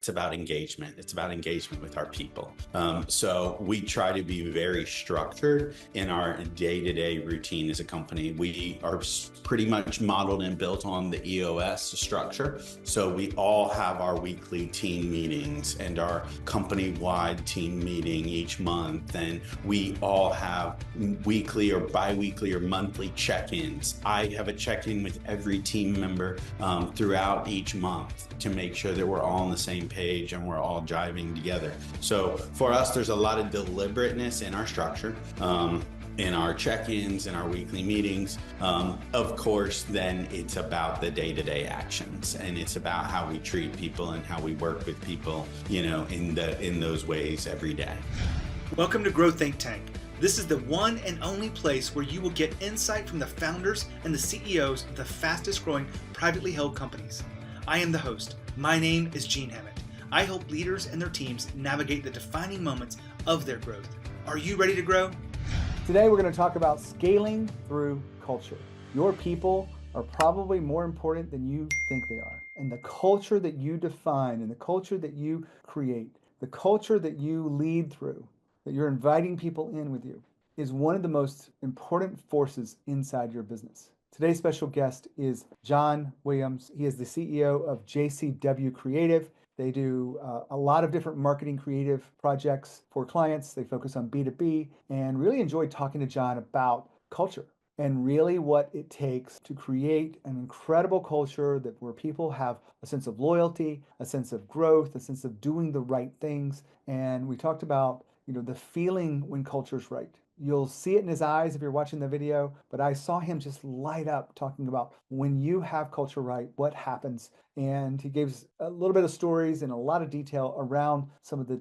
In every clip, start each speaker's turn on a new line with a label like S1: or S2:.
S1: It's about engagement. It's about engagement with our people. So we try to be very structured in our day-to-day routine as a company. We are pretty much modeled and built on the EOS structure. So we all have our weekly team meetings and our company-wide team meeting each month. And we all have weekly or bi-weekly or monthly check-ins. I have a check-in with every team member throughout each month to make sure that we're all on the same page and we're all driving together. So for us, there's a lot of deliberateness in our structure, in our check-ins, in our weekly meetings. Of course, then it's about the day-to-day actions, and it's about how we treat people and how we work with people, in those ways every day.
S2: Welcome to Grow Think Tank. This is the one and only place where you will get insight from the founders and the CEOs of the fastest growing privately held companies. I am the host. My name is Gene Hammett. I help leaders and their teams navigate the defining moments of their growth. Are you ready to grow?
S3: Today we're going to talk about scaling through culture. Your people are probably more important than you think they are. And the culture that you define and the culture that you create, the culture that you lead through, that you're inviting people in with you, is one of the most important forces inside your business. Today's special guest is John Williams. He is the CEO of JCW Creative. They do a lot of different marketing creative projects for clients. They focus on B2B, and really enjoyed talking to John about culture and really what it takes to create an incredible culture where people have a sense of loyalty, a sense of growth, a sense of doing the right things. And we talked about the feeling when culture's right. You'll see it in his eyes if you're watching the video, but I saw him just light up talking about when you have culture right, what happens. And he gives a little bit of stories and a lot of detail around some of the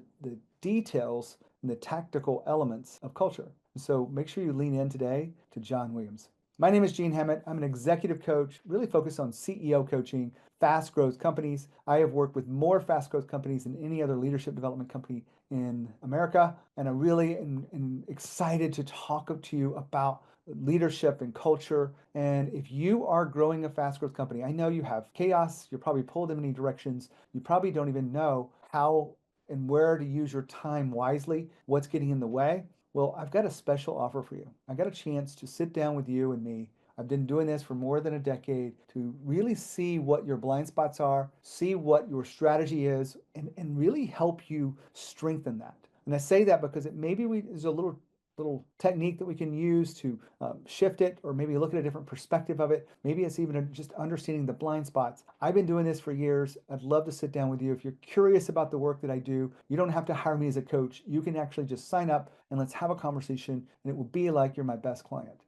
S3: details and the tactical elements of culture. So make sure you lean in today to John Williams. My name is Gene Hammett. I'm an executive coach, really focused on CEO coaching, fast growth companies. I have worked with more fast growth companies than any other leadership development company in America. And I really am excited to talk to you about leadership and culture. And if you are growing a fast growth company, I know you have chaos. You're probably pulled in many directions. You probably don't even know how and where to use your time wisely, what's getting in the way. Well, I've got a special offer for you. I got a chance to sit down with you and me. I've been doing this for more than a decade to really see what your blind spots are, see what your strategy is, and really help you strengthen that. And I say that because there's a little technique that we can use to shift it, or maybe look at a different perspective of it. Maybe it's even just understanding the blind spots. I've been doing this for years. I'd love to sit down with you. If you're curious about the work that I do, you don't have to hire me as a coach. You can actually just sign up and let's have a conversation, and it will be like you're my best client.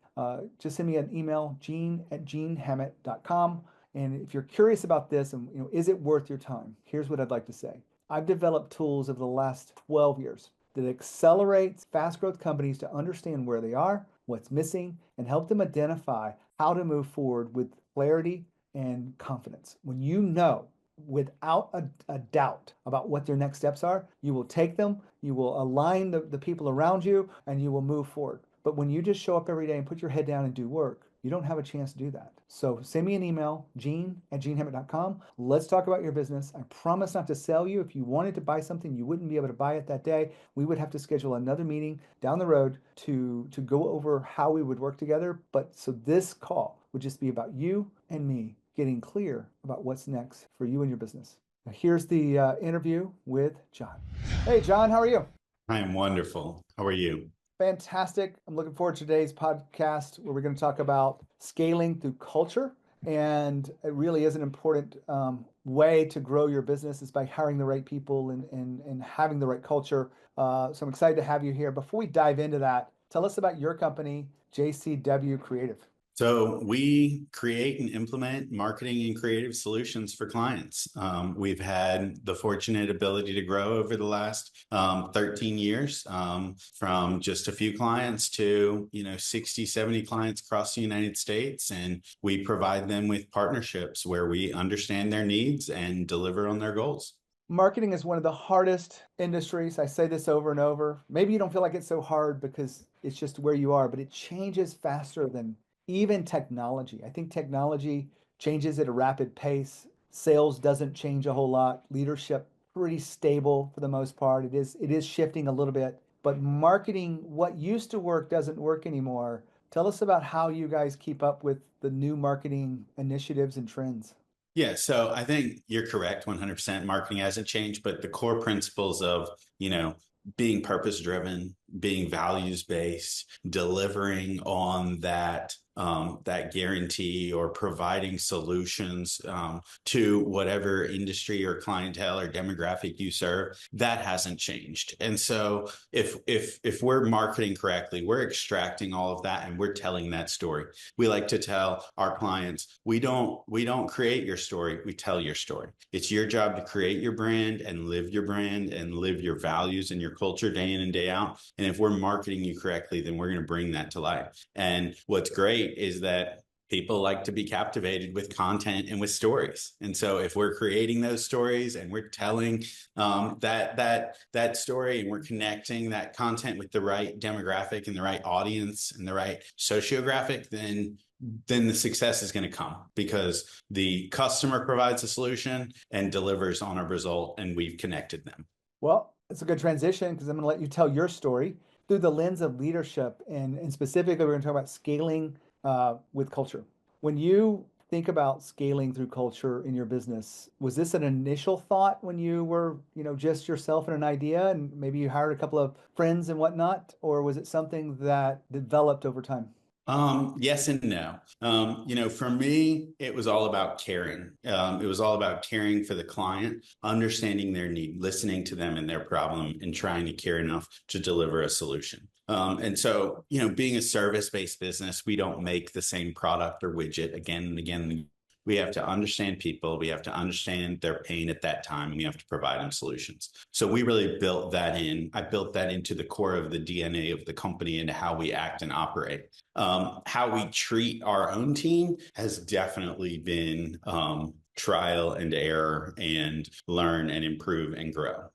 S3: Just send me an email, gene@genehammett.com. And if you're curious about this and is it worth your time, here's what I'd like to say. I've developed tools over the last 12 years that accelerates fast growth companies to understand where they are, what's missing, and help them identify how to move forward with clarity and confidence. When you know without a doubt about what their next steps are, you will take them, you will align the people around you, and you will move forward. But when you just show up every day and put your head down and do work, you don't have a chance to do that. So send me an email, gene@genehammett.com. Let's talk about your business. I promise not to sell you. If you wanted to buy something, you wouldn't be able to buy it that day. We would have to schedule another meeting down the road to go over how we would work together. So this call would just be about you and me getting clear about what's next for you and your business. Now, here's the interview with John. Hey, John, how are you?
S1: I am wonderful. How are you?
S3: Fantastic. I'm looking forward to today's podcast where we're going to talk about scaling through culture. And it really is an important way to grow your business is by hiring the right people and having the right culture. So I'm excited to have you here. Before we dive into that, tell us about your company, JCW Creative.
S1: So we create and implement marketing and creative solutions for clients. We've had the fortunate ability to grow over the last 13 years, from just a few clients to 60, 70 clients across the United States. And we provide them with partnerships where we understand their needs and deliver on their goals.
S3: Marketing is one of the hardest industries. I say this over and over. Maybe you don't feel like it's so hard because it's just where you are, but it changes faster than even technology. I think technology changes at a rapid pace. Sales doesn't change a whole lot. Leadership pretty stable for the most part. It is shifting a little bit, but marketing, what used to work doesn't work anymore. Tell us about how you guys keep up with the new marketing initiatives and trends.
S1: Yeah, so I think you're correct. 100% marketing hasn't changed, but the core principles of, being purpose driven, being values based, delivering on that guarantee or providing solutions to whatever industry or clientele or demographic you serve, that hasn't changed. And so if we're marketing correctly, we're extracting all of that and we're telling that story. We like to tell our clients, we don't create your story, we tell your story. It's your job to create your brand and live your values and your culture day in and day out. And if we're marketing you correctly, then we're going to bring that to life. And what's great is that people like to be captivated with content and with stories. And so if we're creating those stories and we're telling that story and we're connecting that content with the right demographic and the right audience and the right sociographic, then the success is going to come because the customer provides a solution and delivers on a result, and we've connected them.
S3: Well, it's a good transition because I'm going to let you tell your story through the lens of leadership. And specifically, we're going to talk about scaling with culture. When you think about scaling through culture in your business, was this an initial thought when you were, just yourself and an idea, and maybe you hired a couple of friends and whatnot, or was it something that developed over time?
S1: Yes and no. For me, it was all about caring. It was all about caring for the client, understanding their need, listening to them and their problem, and trying to care enough to deliver a solution. And so, being a service-based business, we don't make the same product or widget again and again. We have to understand people. We have to understand their pain at that time, and we have to provide them solutions. So we really built that in. I built that into the core of the DNA of the company and how we act and operate. How we treat our own team has definitely been trial and error and learn and improve and grow.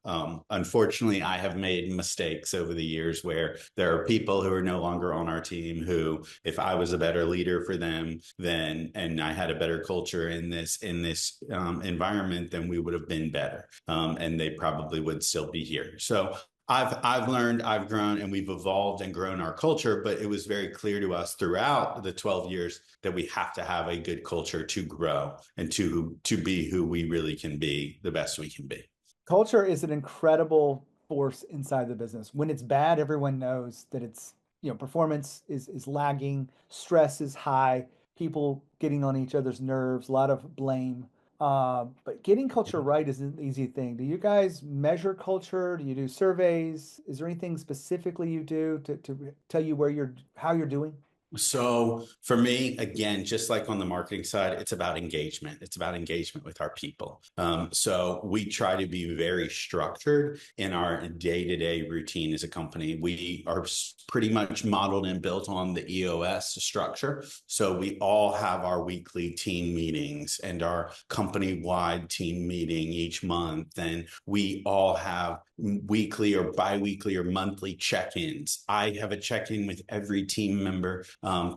S1: Unfortunately, I have made mistakes over the years where there are people who are no longer on our team who, if I was a better leader for them, then and I had a better culture in this environment, then we would have been better, and they probably would still be here. So I've learned, I've grown, and we've evolved and grown our culture, but it was very clear to us throughout the 12 years that we have to have a good culture to grow and to be who we really can be, the best we can be.
S3: Culture is an incredible force inside the business. When it's bad, everyone knows that it's, performance is lagging, stress is high, people getting on each other's nerves, a lot of blame. But getting culture right isn't an easy thing. Do you guys measure culture? Do you do surveys? Is there anything specifically you do to tell you how you're doing?
S1: So for me, again, just like on the marketing side, it's about engagement. It's about engagement with our people. So we try to be very structured in our day-to-day routine as a company. We are pretty much modeled and built on the EOS structure. So we all have our weekly team meetings and our company-wide team meeting each month. And we all have weekly or biweekly or monthly check-ins. I have a check-in with every team member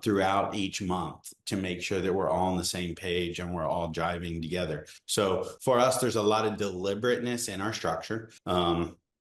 S1: throughout each month to make sure that we're all on the same page and we're all driving together. So for us, there's a lot of deliberateness in our structure.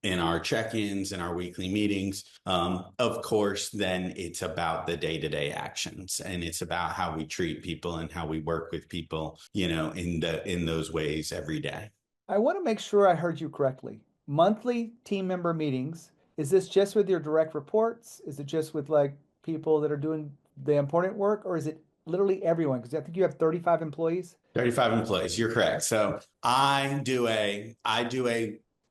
S1: In our check-ins and our weekly meetings. Of course, then it's about the day-to-day actions, and it's about how we treat people and how we work with people, in those ways every day.
S3: I want to make sure I heard you correctly. Monthly team member meetings. Is this just with your direct reports? Is it just with like people that are doing the important work, or is it literally everyone? Because I think you have 35 employees.
S1: 35 employees. You're correct. So I do a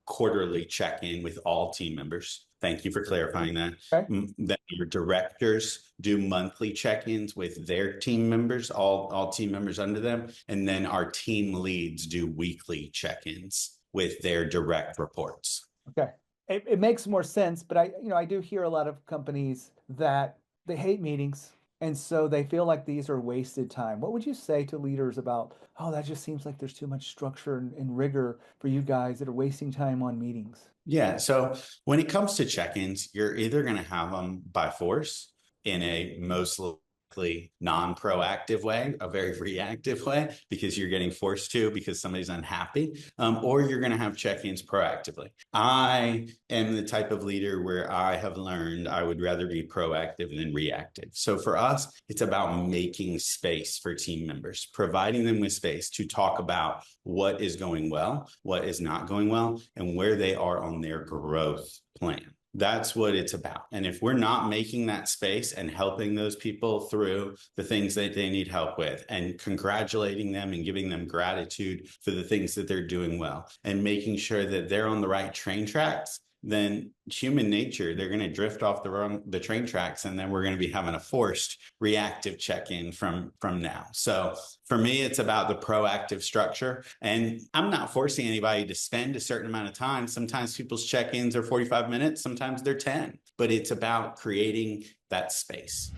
S1: quarterly check-in with all team members. Thank you for clarifying that.
S3: Okay.
S1: Then your directors do monthly check-ins with their team members, all team members under them. And then our team leads do weekly check-ins with their direct reports.
S3: Okay. It makes more sense, but I do hear a lot of companies that they hate meetings. And so they feel like these are wasted time. What would you say to leaders about, oh, that just seems like there's too much structure and rigor for you guys that are wasting time on meetings?
S1: Yeah. So when it comes to check-ins, you're either going to have them by force in a most likely likely non-proactive way, a very reactive way, because you're getting forced to because somebody's unhappy, or you're going to have check-ins proactively. I am the type of leader where I have learned I would rather be proactive than reactive. So for us, it's about making space for team members, providing them with space to talk about what is going well, what is not going well, and where they are on their growth plan. That's what it's about. And if we're not making that space and helping those people through the things that they need help with, and congratulating them and giving them gratitude for the things that they're doing well, and making sure that they're on the right train tracks, then human nature, they're going to drift off the train tracks, and then we're going to be having a forced reactive check-in from now. So for me, it's about the proactive structure, and I'm not forcing anybody to spend a certain amount of time. Sometimes people's check-ins are 45 minutes, sometimes they're 10, but it's about creating that space.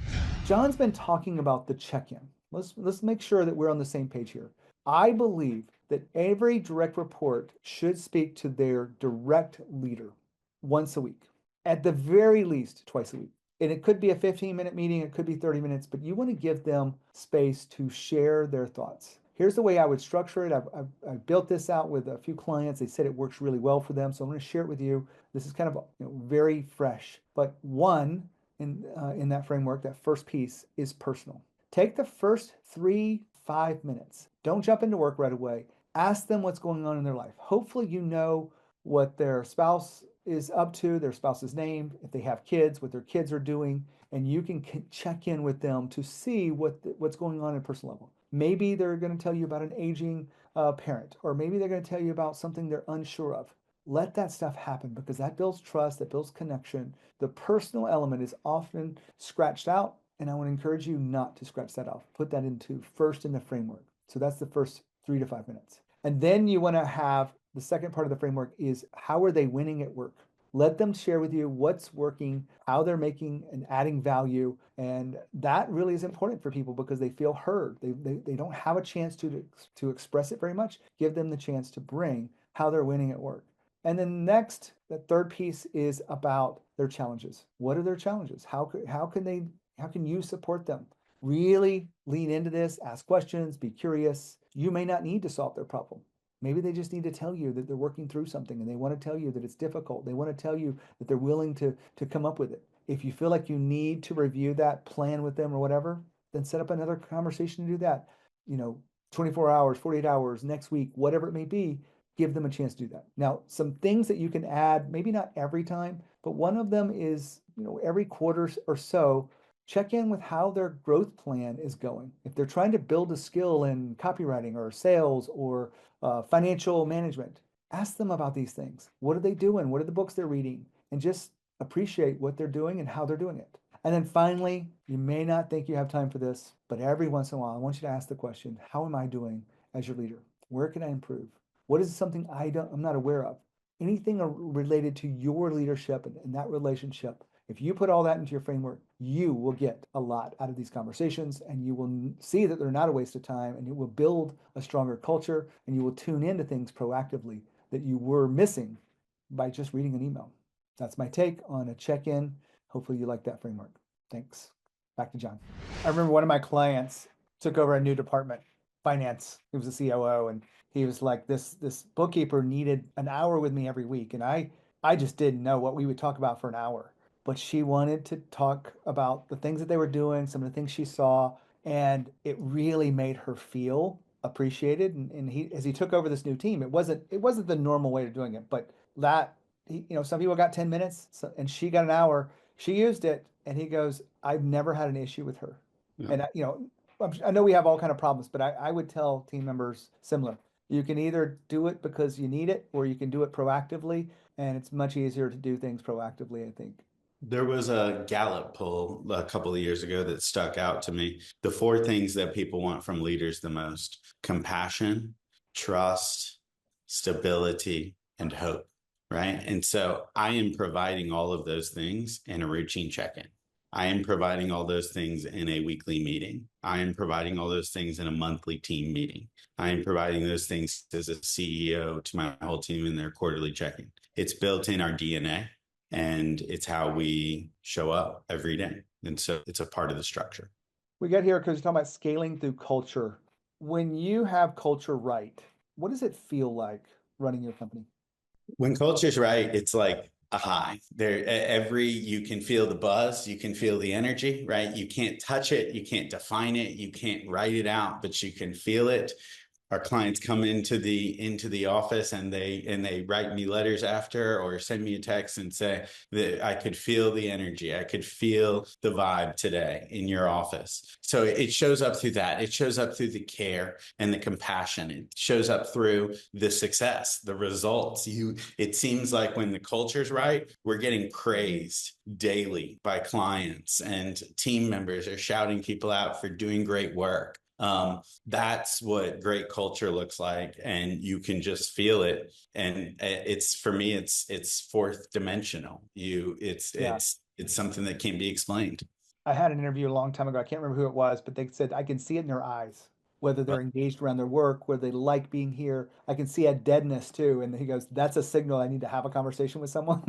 S3: John's been talking about the check-in. Let's make sure that we're on the same page here. I believe that every direct report should speak to their direct leader once a week, at the very least twice a week. And it could be a 15-minute meeting, it could be 30 minutes, but you want to give them space to share their thoughts. Here's the way I would structure it. I've built this out with a few clients. They said it works really well for them, so I'm going to share it with you. This is kind of very fresh, but one in that framework, that first piece is personal. Take the first 3-5 minutes. Don't jump into work right away. Ask them what's going on in their life. Hopefully you know what their spouse is up to, their spouse's name, if they have kids, what their kids are doing, and you can check in with them to see what's going on at a personal level. Maybe they're going to tell you about an aging parent, or maybe they're going to tell you about something they're unsure of. Let that stuff happen, because that builds trust, that builds connection. The personal element is often scratched out, and I want to encourage you not to scratch that off. Put that into first in the framework. So that's the first 3 to 5 minutes. And then you want to have the second part of the framework is, how are they winning at work? Let them share with you what's working, how they're making and adding value. And that really is important for people, because they feel heard. They don't have a chance to express it very much. Give them the chance to bring how they're winning at work. And then next, the third piece is about their challenges. What are their challenges? How can you support them? Really lean into this, ask questions, be curious. You may not need to solve their problem. Maybe they just need to tell you that they're working through something, and they want to tell you that it's difficult. They want to tell you that they're willing to come up with it. If you feel like you need to review that plan with them or whatever, then set up another conversation to do that. 24 hours, 48 hours, next week, whatever it may be, give them a chance to do that. Now, some things that you can add, maybe not every time, but one of them is, every quarter or so, check in with how their growth plan is going. If they're trying to build a skill in copywriting or sales or financial management, ask them about these things. What are they doing? What are the books they're reading? And just appreciate what they're doing and how they're doing it. And then finally, you may not think you have time for this, but every once in a while, I want you to ask the question, how am I doing as your leader? Where can I improve? What is something I'm not aware of? Anything related to your leadership and that relationship. If you put all that into your framework, you will get a lot out of these conversations, and you will see that they're not a waste of time, and it will build a stronger culture, and you will tune into things proactively that you were missing by just reading an email. That's my take on a check-in. Hopefully you like that framework. Thanks. Back to John. I remember one of my clients took over a new department, finance. He was a COO, and he was like, this bookkeeper needed an hour with me every week, and I just didn't know what we would talk about for an hour. But she wanted to talk about the things that they were doing, some of the things she saw, and it really made her feel appreciated. And as he took over this new team, it wasn't the normal way of doing it, but some people got 10 minutes, and she got an hour. She used it, and he goes, I've never had an issue with her. Yeah. And I know we have all kind of problems, but I would tell team members similar. You can either do it because you need it, or you can do it proactively, and it's much easier to do things proactively, I think.
S1: There was a Gallup poll a couple of years ago that stuck out to me. The 4 things that people want from leaders the most: compassion, trust, stability, and hope, right? And so I am providing all of those things in a routine check-in. I am providing all those things in a weekly meeting. I am providing all those things in a monthly team meeting. I am providing those things as a CEO to my whole team in their quarterly check-in. It's built in our DNA. And it's how we show up every day. And so it's a part of the structure.
S3: We got here because you're talking about scaling through culture. When you have culture right, what does it feel like running your company?
S1: When culture's right, it's like a high. You can feel the buzz, you can feel the energy, right? You can't touch it, you can't define it, you can't write it out, but you can feel it. Our clients come into the office and they write me letters after or send me a text and say that I could feel the energy, I could feel the vibe today in your office. So it shows up through that. It shows up through the care and the compassion. It shows up through the success, the results. It seems like when the culture's right, we're getting praised daily by clients, and team members are shouting people out for doing great work. That's what great culture looks like, and you can just feel it. And it's, for me, it's fourth dimensional.
S3: Yeah.
S1: It's something that can't be explained.
S3: I had an interview a long time ago. I can't remember who it was, but they said, I can see it in their eyes, whether they're engaged around their work, whether they like being here. I can see a deadness too. And he goes, that's a signal I need to have a conversation with someone.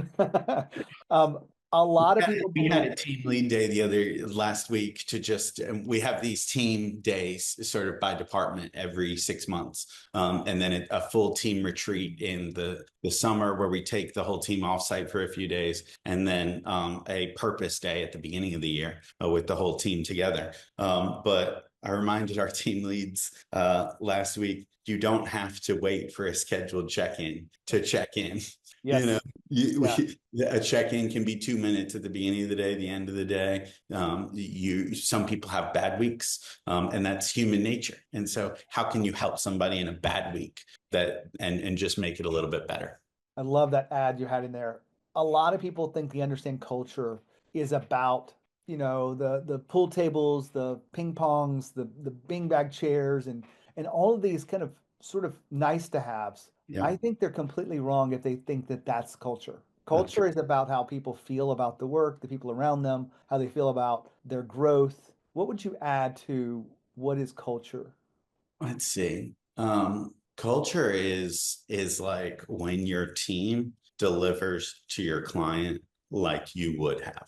S3: um, a lot of people
S1: We had
S3: believe,
S1: a team lead day last week to just, we have these team days sort of by department every 6 months. And then a full team retreat in the summer where we take the whole team offsite for a few days. And then a purpose day at the beginning of the year with the whole team together. But I reminded our team leads last week, you don't have to wait for a scheduled check-in to check in. You know,
S3: yes, yeah,
S1: a check-in can be 2 minutes at the beginning of the day, the end of the day. Some people have bad weeks, and that's human nature. And so, how can you help somebody in a bad week and just make it a little bit better?
S3: I love that ad you had in there. A lot of people think the understand culture is about, the pool tables, the ping pongs, the bing bag chairs, and all of these kind of sort of nice to haves.
S1: Yeah,
S3: I think they're completely wrong if they think that that's culture.
S1: that's true.
S3: Culture is about how people feel about the work, the people around them, how they feel about their growth. What would you add to what is culture?
S1: Let's see. Culture is like when your team delivers to your client like you would have.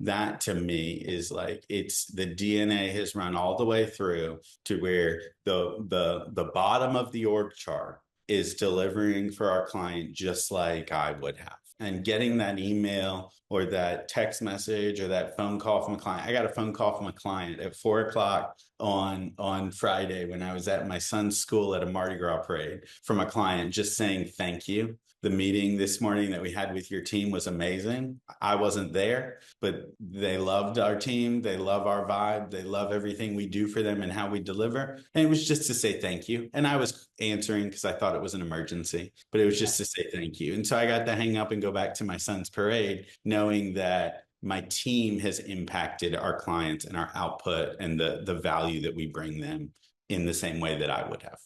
S1: That to me is like, it's the DNA has run all the way through to where the bottom of the org chart is delivering for our client just like I would have. And getting that email or that text message or that phone call from a client. I got a phone call from a client at 4 o'clock on Friday when I was at my son's school at a Mardi Gras parade, from a client just saying thank you. The meeting this morning that we had with your team was amazing. I wasn't there, but they loved our team. They love our vibe. They love everything we do for them and how we deliver. And it was just to say thank you. And I was answering because I thought it was an emergency, but it was just to say thank you. And so I got to hang up and go back to my son's parade, knowing that my team has impacted our clients and our output and the value that we bring them in the same way that I would have.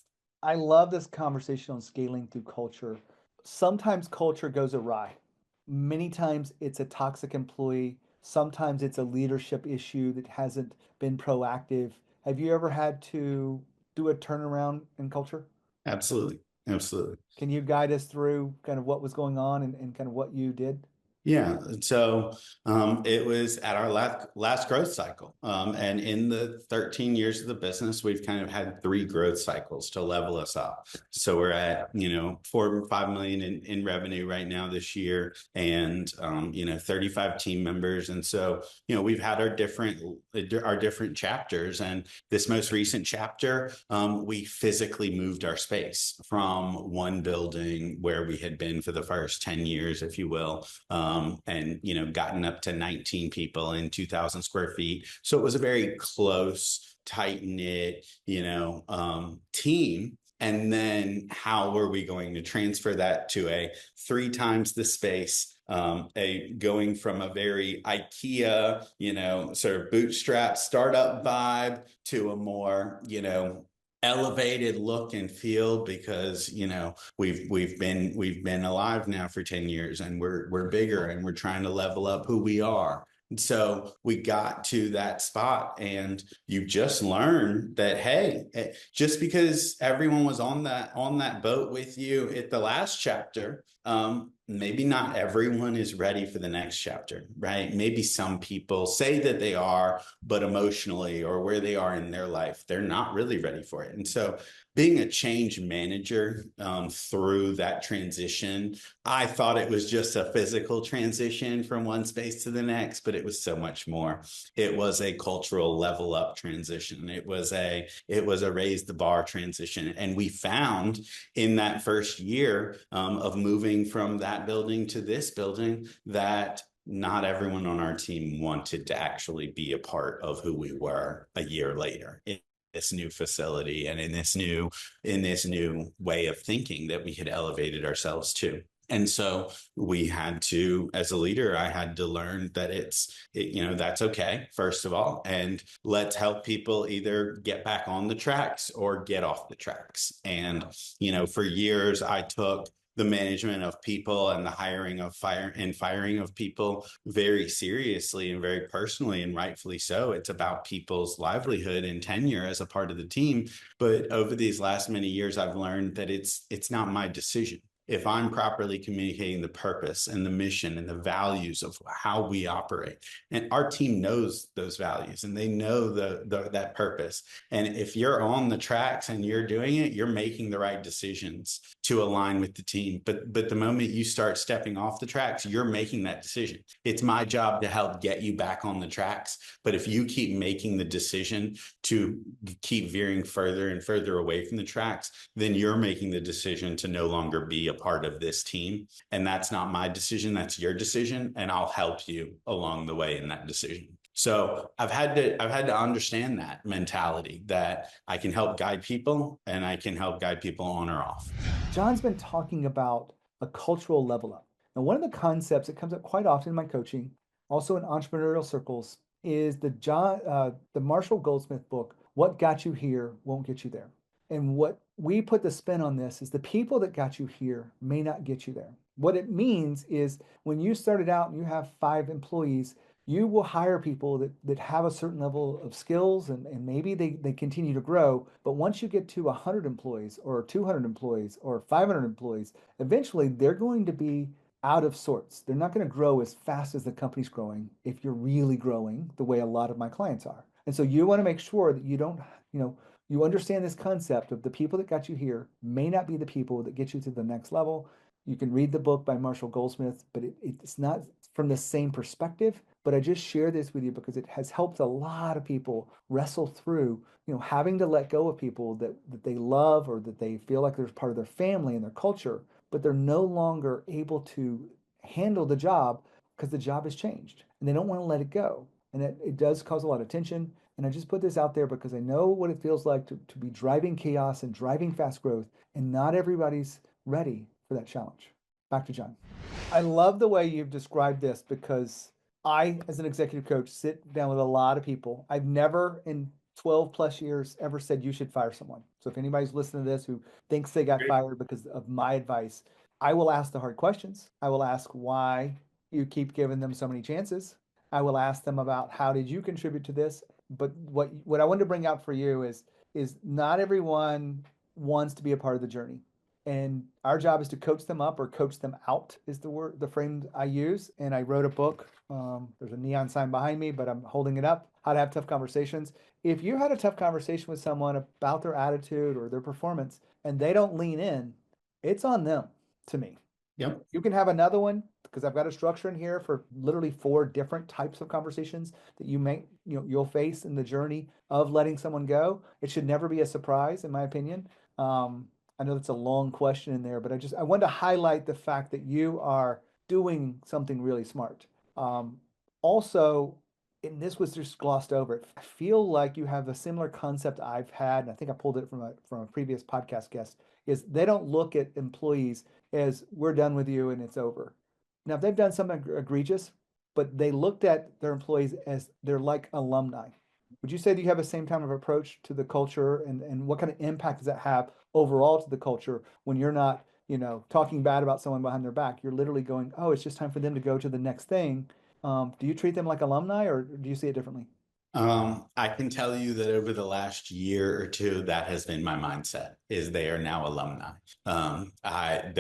S3: I love this conversation on scaling through culture. Sometimes culture goes awry. Many times it's a toxic employee. Sometimes it's a leadership issue that hasn't been proactive. Have you ever had to do a turnaround in culture?
S1: Absolutely. Absolutely.
S3: Can you guide us through kind of what was going on and kind of what you did?
S1: Yeah, so it was at our last growth cycle. And in the 13 years of the business, we've kind of had 3 growth cycles to level us up. So we're at, 4 or 5 million in revenue right now this year, and 35 team members. And so, we've had our different chapters. And this most recent chapter, we physically moved our space from one building where we had been for the first 10 years, if you will. And gotten up to 19 people in 2,000 square feet. So it was a very close, tight-knit, team. And then how were we going to transfer that to a 3 times the space, going from a very IKEA, sort of bootstrap startup vibe to a more, elevated look and feel, because we've been alive now for 10 years and we're bigger and we're trying to level up who we are. And so we got to that spot, and you just learn that, hey, just because everyone was on that boat with you at the last chapter, Maybe not everyone is ready for the next chapter, right? Maybe some people say that they are, but emotionally or where they are in their life, they're not really ready for it. And so being a change manager through that transition, I thought it was just a physical transition from one space to the next, but it was so much more. It was a cultural level up transition. It was a raise the bar transition. And we found in that first year of moving from that building to this building that not everyone on our team wanted to actually be a part of who we were a year later in this new facility and in this new way of thinking that we had elevated ourselves to. And so we had to, as a leader, I had to learn that that's okay, first of all, and let's help people either get back on the tracks or get off the tracks. And, for years I took the management of people and the hiring of firing of people very seriously and very personally, and rightfully so. It's about people's livelihood and tenure as a part of the team. But over these last many years, I've learned that it's not my decision. If I'm properly communicating the purpose and the mission and the values of how we operate, and our team knows those values and they know that purpose. And if you're on the tracks and you're doing it, you're making the right decisions to align with the team. But the moment you start stepping off the tracks, you're making that decision. It's my job to help get you back on the tracks. But if you keep making the decision to keep veering further and further away from the tracks, then you're making the decision to no longer be a part of this team. And that's not my decision, that's your decision. And I'll help you along the way in that decision. So I've had to understand that mentality that I can help guide people and I can help guide people on or off.
S3: John's been talking about a cultural level up. Now, one of the concepts that comes up quite often in my coaching, also in entrepreneurial circles, is the Marshall Goldsmith book, What Got You Here Won't Get You There. And what we put the spin on this is the people that got you here may not get you there. What it means is when you started out and you have 5 employees, you will hire people that have a certain level of skills and maybe they continue to grow. But once you get to 100 employees or 200 employees or 500 employees, eventually they're going to be out of sorts. They're not going to grow as fast as the company's growing if you're really growing the way a lot of my clients are. And so you want to make sure that you don't, you understand this concept of the people that got you here may not be the people that get you to the next level. You can read the book by Marshall Goldsmith, but it's not from the same perspective. But I just share this with you because it has helped a lot of people wrestle through, having to let go of people that they love or that they feel like they're part of their family and their culture, but they're no longer able to handle the job because the job has changed and they don't want to let it go. And it does cause a lot of tension. And I just put this out there because I know what it feels like to be driving chaos and driving fast growth, and not everybody's ready for that challenge. Back to John. I love the way you've described this because I, as an executive coach, sit down with a lot of people. I've never in 12 plus years ever said you should fire someone. So if anybody's listening to this who thinks they got fired because of my advice, I will ask the hard questions. I will ask why you keep giving them so many chances. I will ask them about how did you contribute to this? But what I wanted to bring out for you is not everyone wants to be a part of the journey. And our job is to coach them up or coach them out is the frame I use. And I wrote a book. There's a neon sign behind me, but I'm holding it up. How to have tough conversations. If you had a tough conversation with someone about their attitude or their performance and they don't lean in, it's on them to me.
S1: Yep.
S3: You can have another one because I've got a structure in here for literally 4 different types of conversations that you'll face in the journey of letting someone go. It should never be a surprise, in my opinion. I know that's a long question in there, but I wanted to highlight the fact that you are doing something really smart. Also, and this was just glossed over, I feel like you have a similar concept I've had, and I think I pulled it from a previous podcast guest, is they don't look at employees as we're done with you and it's over. Now, if they've done something egregious, but they looked at their employees as they're like alumni. Would you say that you have the same kind of approach to the culture and what kind of impact does that have overall to the culture when you're not, talking bad about someone behind their back? You're literally going, oh, it's just time for them to go to the next thing. Do you treat them like alumni or do you see it differently?
S1: I can tell you that over the last year or two, that has been my mindset, is they are now alumni. I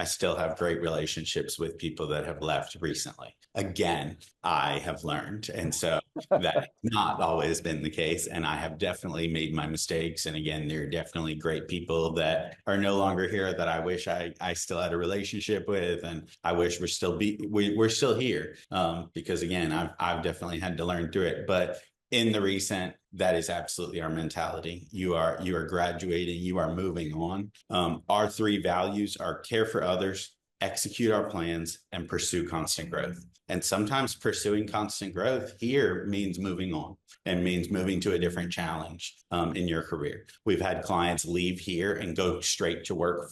S1: still have great relationships with people that have left recently. Again, I have learned. And so that has not always been the case. And I have definitely made my mistakes. And again, there are definitely great people that are no longer here that I wish I still had a relationship with. And I wish we're still here. Because again, I've definitely had to learn through it. But in the recent, that is absolutely our mentality. You are graduating, you are moving on. Our three values are care for others, execute our plans, and pursue constant growth. And sometimes pursuing constant growth here means moving on and means moving to a different challenge in your career. We've had clients leave here and go straight to work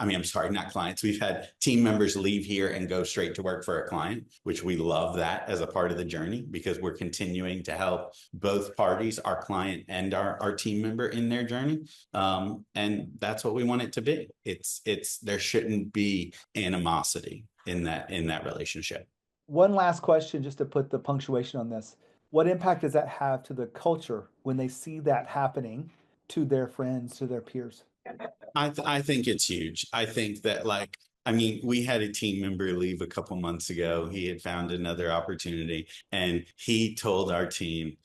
S1: not clients. We've had team members leave here and go straight to work for a client, which we love that as a part of the journey because we're continuing to help both parties, our client and our team member in their journey. And that's what we want it to be. There shouldn't be animosity in that relationship.
S3: One last question, just to put the punctuation on this. What impact does that have to the culture when they see that happening to their friends, to their peers?
S1: I think it's huge. I think that we had a team member leave a couple months ago. He had found another opportunity and he told our team,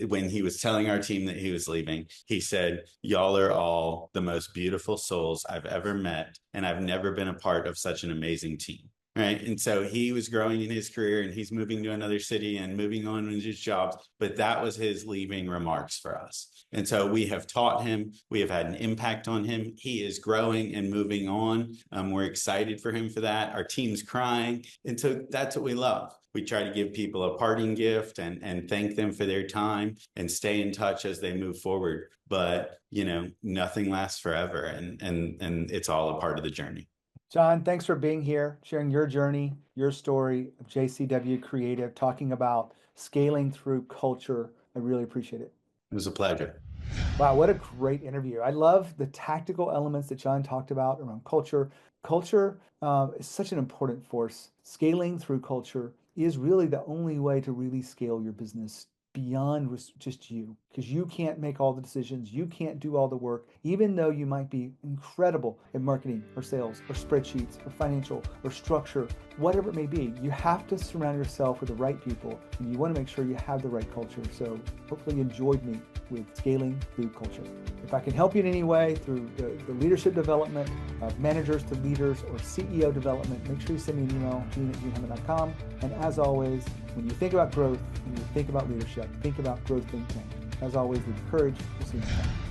S1: when he was telling our team that he was leaving, he said, "Y'all are all the most beautiful souls I've ever met. And I've never been a part of such an amazing team." Right. And so he was growing in his career and he's moving to another city and moving on in his jobs. But that was his leaving remarks for us. And so we have taught him, we have had an impact on him. He is growing and moving on. We're excited for him for that. Our team's crying. And so that's what we love. We try to give people a parting gift and thank them for their time and stay in touch as they move forward. But, nothing lasts forever and it's all a part of the journey.
S3: John, thanks for being here, sharing your journey, your story of JCW Creative, talking about scaling through culture. I really appreciate it.
S1: It was a pleasure.
S3: Wow, what a great interview. I love the tactical elements that John talked about around culture. Culture is such an important force. Scaling through culture is really the only way to really scale your business beyond just you, because you can't make all the decisions. You can't do all the work, even though you might be incredible at marketing or sales or spreadsheets or financial or structure, whatever it may be. You have to surround yourself with the right people, and you want to make sure you have the right culture. So hopefully you enjoyed me with scaling through culture. If I can help you in any way through the leadership development of managers to leaders or CEO development, make sure you send me an email, gene@genehammett.com. And as always, when you think about growth, when you think about leadership, think about Growth Think Tank. As always, with courage, we'll see you next time.